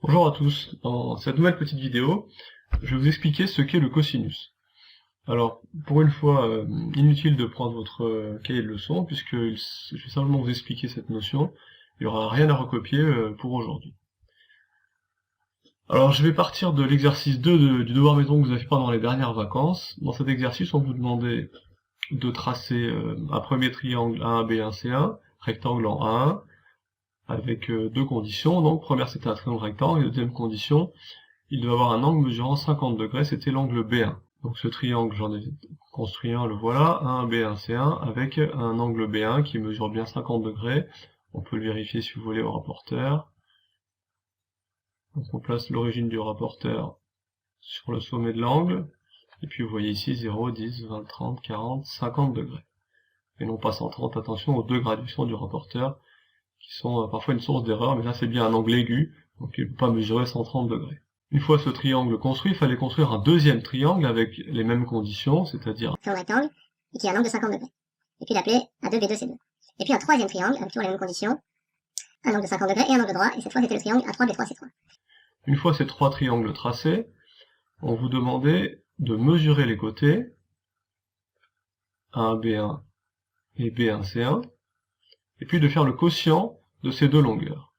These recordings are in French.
Bonjour à tous, dans cette nouvelle petite vidéo, je vais vous expliquer ce qu'est le cosinus. Alors, pour une fois, inutile de prendre votre cahier de leçons, puisque je vais simplement vous expliquer cette notion, il n'y aura rien à recopier pour aujourd'hui. Alors, je vais partir de l'exercice 2 du devoir maison que vous avez fait pendant les dernières vacances. Dans cet exercice, on vous demandait de tracer un premier triangle A1, B1, C1, rectangle en A1, avec deux conditions. Donc, première, c'était un triangle rectangle, et deuxième condition, il devait avoir un angle mesurant 50 degrés, c'était l'angle B1. Donc ce triangle, j'en ai construit un, le voilà, un B1, C1, avec un angle B1 qui mesure bien 50 degrés. On peut le vérifier si vous voulez au rapporteur. Donc on place l'origine du rapporteur sur le sommet de l'angle, et puis vous voyez ici 0, 10, 20, 30, 40, 50 degrés. Et non pas 130, attention aux deux graduations du rapporteur, qui sont parfois une source d'erreur, mais là c'est bien un angle aigu, donc il ne peut pas mesurer 130 degrés. Une fois ce triangle construit, il fallait construire un deuxième triangle avec les mêmes conditions, c'est-à-dire un rectangle, et qui a un angle de 50 degrés. Et puis l'appeler A2B2C2. Et puis un troisième triangle, avec toujours les mêmes conditions, un angle de 50 degrés et un angle droit, et cette fois c'était le triangle A3B3C3. Une fois ces trois triangles tracés, on vous demandait de mesurer les côtés, A1B1 et B1C1, et puis de faire le quotient de ces deux longueurs.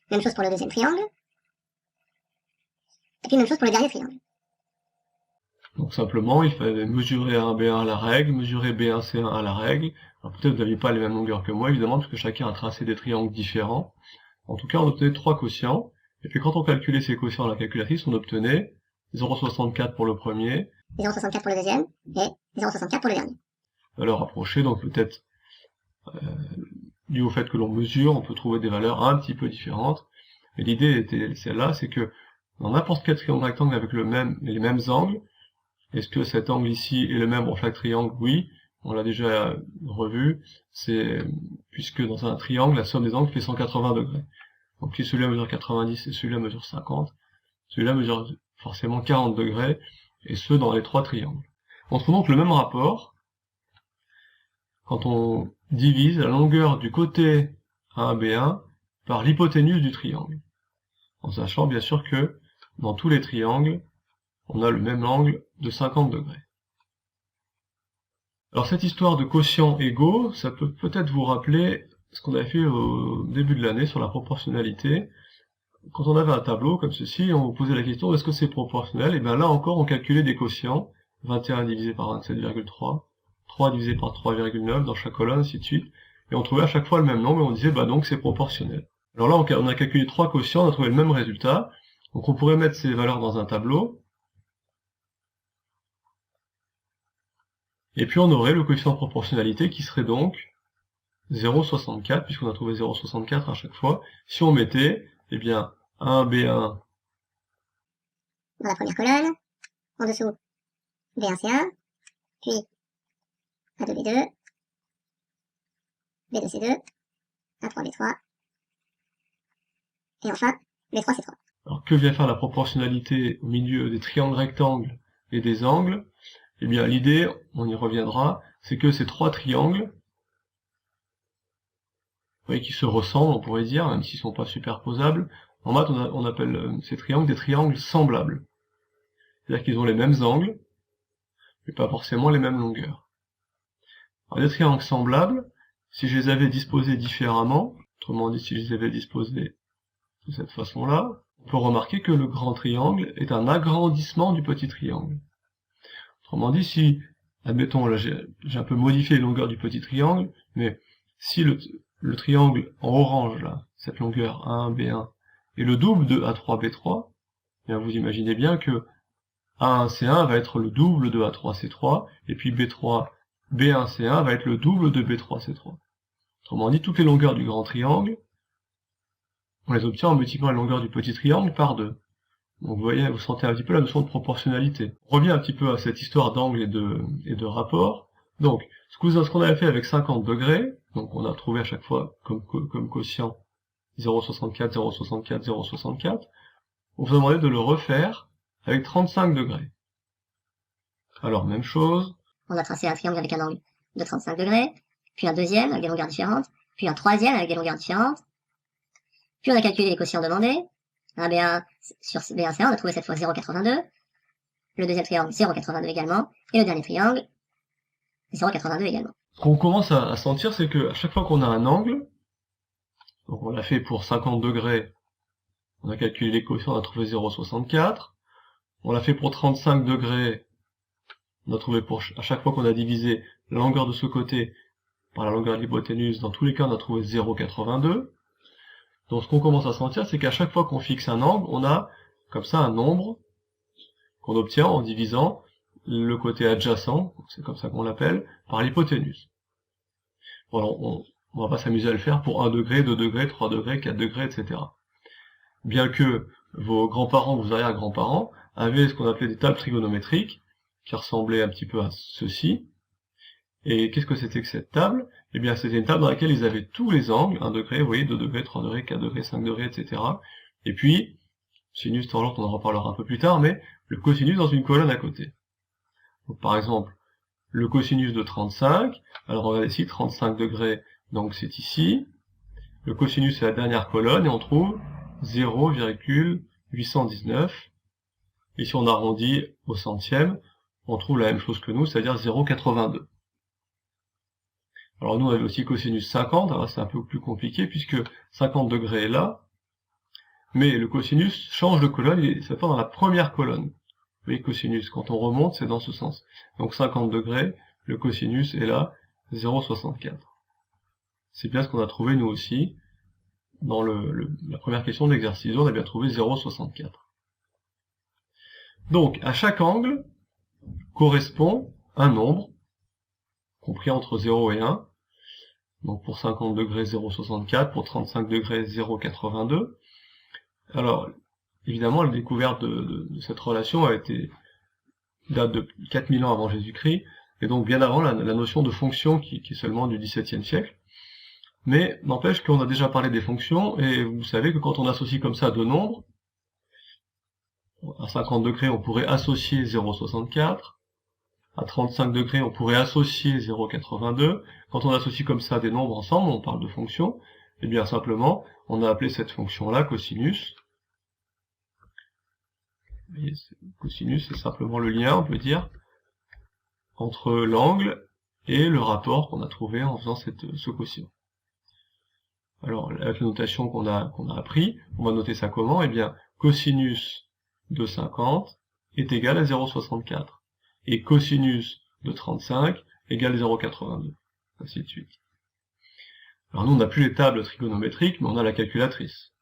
Même chose pour le deuxième triangle, et puis même chose pour le dernier triangle. Donc simplement, il fallait mesurer A1B1 à la règle, mesurer B1C1 à la règle. Alors peut-être vous n'aviez pas les mêmes longueurs que moi, évidemment, parce que chacun a tracé des triangles différents. En tout cas, on obtenait trois quotients, et puis quand on calculait ces quotients à la calculatrice, on obtenait 0,64 pour le premier, 0,64 pour le deuxième, et 0,64 pour le dernier. Valeur approchée, donc peut-être dû au fait que l'on mesure, on peut trouver des valeurs un petit peu différentes. Et l'idée était celle-là, c'est que dans n'importe quel triangle rectangle avec les mêmes angles, est-ce que cet angle ici est le même pour chaque triangle? Oui, on l'a déjà revu, puisque dans un triangle, la somme des angles fait 180 degrés. Donc si celui-là mesure 90 et celui-là mesure 50, celui-là mesure forcément 40 degrés, et ce dans les trois triangles. On trouve donc le même rapport quand on divise la longueur du côté A1B1 par l'hypoténuse du triangle. En sachant bien sûr que dans tous les triangles, on a le même angle de 50 degrés. Alors cette histoire de quotients égaux, ça peut peut-être vous rappeler ce qu'on avait fait au début de l'année sur la proportionnalité. Quand on avait un tableau comme ceci, on vous posait la question est-ce que c'est proportionnel? Et bien là encore on calculait des quotients, 21 divisé par 27,3, 3 divisé par 3,9 dans chaque colonne, ainsi de suite, et on trouvait à chaque fois le même nombre et on disait bah donc c'est proportionnel. Alors là on a calculé trois quotients, on a trouvé le même résultat, donc on pourrait mettre ces valeurs dans un tableau, et puis on aurait le coefficient de proportionnalité qui serait donc 0,64, puisqu'on a trouvé 0,64 à chaque fois. Si on mettait, eh bien, 1B1 dans la première colonne, en dessous B1C1, puis A2B2, B2C2, A3B3, et enfin B3C3. Alors que vient faire la proportionnalité au milieu des triangles rectangles et des angles? Eh bien l'idée, on y reviendra, c'est que ces trois triangles, vous voyez, qui se ressemblent, on pourrait dire, même s'ils ne sont pas superposables, en maths on appelle ces triangles des triangles semblables. C'est-à-dire qu'ils ont les mêmes angles, mais pas forcément les mêmes longueurs. Alors des triangles semblables, si je les avais disposés différemment, autrement dit si je les avais disposés de cette façon-là, on peut remarquer que le grand triangle est un agrandissement du petit triangle. Autrement dit, si, admettons, là j'ai un peu modifié les longueurs du petit triangle, mais si le triangle en orange, là, cette longueur A1, B1, est le double de A3, B3, eh bien vous imaginez bien que A1, C1 va être le double de A3, C3, et puis B3, B1, C1 va être le double de B3, C3. Autrement dit, toutes les longueurs du grand triangle, on les obtient en multipliant la longueur du petit triangle par 2. Donc vous voyez, vous sentez un petit peu la notion de proportionnalité. On revient un petit peu à cette histoire d'angle et de rapport. Donc, ce qu'on avait fait avec 50 degrés, donc on a trouvé à chaque fois comme quotient 0,64, 0,64, 0,64, on vous demandait de le refaire avec 35 degrés. Alors, même chose. On a tracé un triangle avec un angle de 35 degrés, puis un deuxième avec des longueurs différentes, puis un troisième avec des longueurs différentes, Puis on a calculé les quotients demandés. 1B1 sur B1C1, on a trouvé cette fois 0,82. Le deuxième triangle, 0,82 également. Et le dernier triangle, 0,82 également. Ce qu'on commence à sentir, c'est que à chaque fois qu'on a un angle, donc on l'a fait pour 50 degrés, on a calculé les quotients, on a trouvé 0,64. On l'a fait pour 35 degrés, on a trouvé à chaque fois qu'on a divisé la longueur de ce côté par la longueur de l'hypoténuse, dans tous les cas on a trouvé 0,82. Donc ce qu'on commence à sentir, c'est qu'à chaque fois qu'on fixe un angle, on a comme ça un nombre qu'on obtient en divisant le côté adjacent, c'est comme ça qu'on l'appelle, par l'hypoténuse. Bon, alors, on va pas s'amuser à le faire pour 1 degré, 2 degrés, 3 degrés, 4 degrés, etc. Bien que vos grands-parents, vos arrière-grands-parents, avaient ce qu'on appelait des tables trigonométriques, qui ressemblaient un petit peu à ceci. Et qu'est-ce que c'était que cette table? Eh bien, c'était une table dans laquelle ils avaient tous les angles, 1 degré, vous voyez, 2 degrés, 3 degrés, 4 degrés, 5 degrés, etc. Et puis, sinus, tangente, on en reparlera un peu plus tard, mais le cosinus dans une colonne à côté. Donc, par exemple, le cosinus de 35, alors regardez ici, 35 degrés, donc c'est ici. Le cosinus c'est la dernière colonne, et on trouve 0,819. Et si on arrondit au centième, on trouve la même chose que nous, c'est-à-dire 0,82. Alors nous on avait aussi cosinus 50, alors c'est un peu plus compliqué puisque 50 degrés est là, mais le cosinus change de colonne, il se fait dans la première colonne. Vous voyez, cosinus, quand on remonte, c'est dans ce sens. Donc 50 degrés, le cosinus est là, 0,64. C'est bien ce qu'on a trouvé nous aussi. Dans la première question de l'exercice, on a bien trouvé 0,64. Donc, à chaque angle correspond un nombre, compris entre 0 et 1. Donc pour 50 degrés, 0,64, pour 35 degrés, 0,82. Alors, évidemment, la découverte de cette relation date de 4000 ans avant Jésus-Christ, et donc bien avant la notion de fonction qui est seulement du XVIIe siècle. Mais n'empêche qu'on a déjà parlé des fonctions, et vous savez que quand on associe comme ça deux nombres, à 50 degrés on pourrait associer 0,64, à 35 degrés on pourrait associer 0,82, quand on associe comme ça des nombres ensemble, on parle de fonctions, et bien simplement, on a appelé cette fonction-là cosinus. Et cosinus, c'est simplement le lien, on peut dire, entre l'angle et le rapport qu'on a trouvé en faisant ce quotient. Alors, avec la notation qu'on a appris, on va noter ça comment? Eh bien, cosinus de 50 est égal à 0,64. Et cosinus de 35 égale 0,82. Ainsi de suite. Alors nous, on n'a plus les tables trigonométriques, mais on a la calculatrice.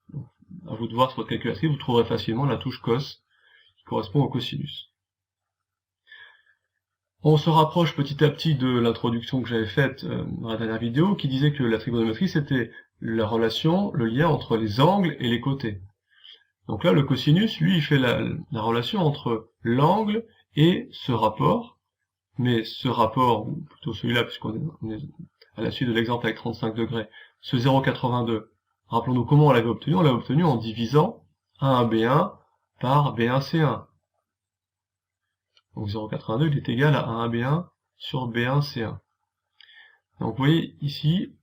Donc, à vous de voir sur votre calculatrice, vous trouverez facilement la touche cos, qui correspond au cosinus. On se rapproche petit à petit de l'introduction que j'avais faite dans la dernière vidéo, qui disait que la trigonométrie, c'était la relation, le lien entre les angles et les côtés. Donc là, le cosinus, lui, il fait la relation entre l'angle et ce rapport, mais ce rapport, ou plutôt celui-là, puisqu'on est à la suite de l'exemple avec 35 degrés, ce 0,82, rappelons-nous comment on l'avait obtenu. On l'a obtenu en divisant 1AB1 par B1C1. Donc 0,82, il est égal à 1AB1 sur B1C1. Donc vous voyez ici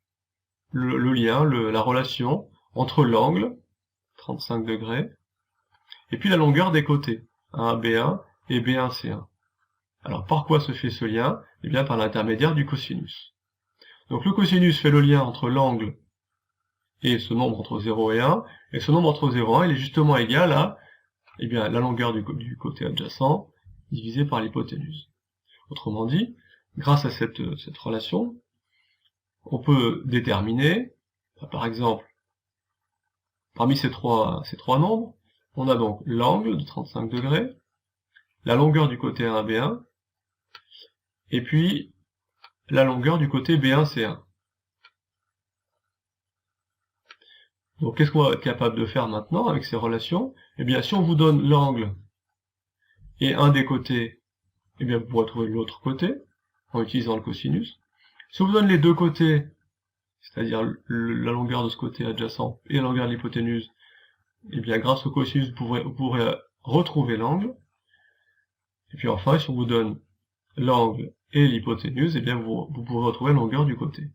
le lien, la relation entre l'angle, 35 degrés, et puis la longueur des côtés, 1AB1 et B1C1. Alors par quoi se fait ce lien? Eh bien par l'intermédiaire du cosinus. Donc le cosinus fait le lien entre l'angle et ce nombre entre 0 et 1, et ce nombre entre 0 et 1, il est justement égal à la longueur du côté adjacent divisé par l'hypoténuse. Autrement dit, grâce à cette relation, on peut déterminer, par exemple, parmi ces trois nombres, on a donc l'angle de 35 degrés, la longueur du côté 1B1, et puis la longueur du côté B1C1. Donc qu'est-ce qu'on va être capable de faire maintenant avec ces relations? Eh bien, si on vous donne l'angle et un des côtés, eh bien vous pourrez trouver l'autre côté en utilisant le cosinus. Si on vous donne les deux côtés, c'est-à-dire la longueur de ce côté adjacent et la longueur de l'hypoténuse, eh bien grâce au cosinus vous pourrez retrouver l'angle. Et puis enfin, si on vous donne l'angle et l'hypoténuse, eh bien vous pourrez retrouver la longueur du côté.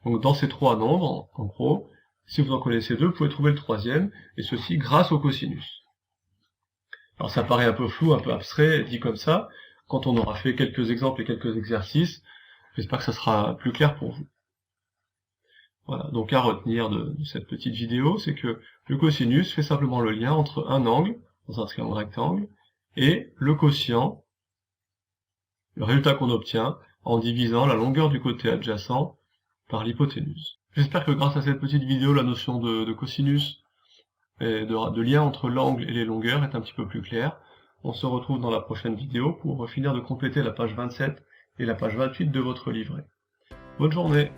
Donc dans ces trois nombres, en gros, Si vous en connaissez deux, vous pouvez trouver le troisième, et ceci grâce au cosinus. Alors ça paraît un peu flou, un peu abstrait, dit comme ça. Quand on aura fait quelques exemples et quelques exercices, j'espère que ça sera plus clair pour vous. Voilà, donc à retenir de cette petite vidéo, c'est que le cosinus fait simplement le lien entre un angle, dans un triangle rectangle, et le quotient, le résultat qu'on obtient, en divisant la longueur du côté adjacent par l'hypoténuse. J'espère que grâce à cette petite vidéo, la notion de cosinus et de lien entre l'angle et les longueurs est un petit peu plus claire. On se retrouve dans la prochaine vidéo pour finir de compléter la page 27 et la page 28 de votre livret. Bonne journée!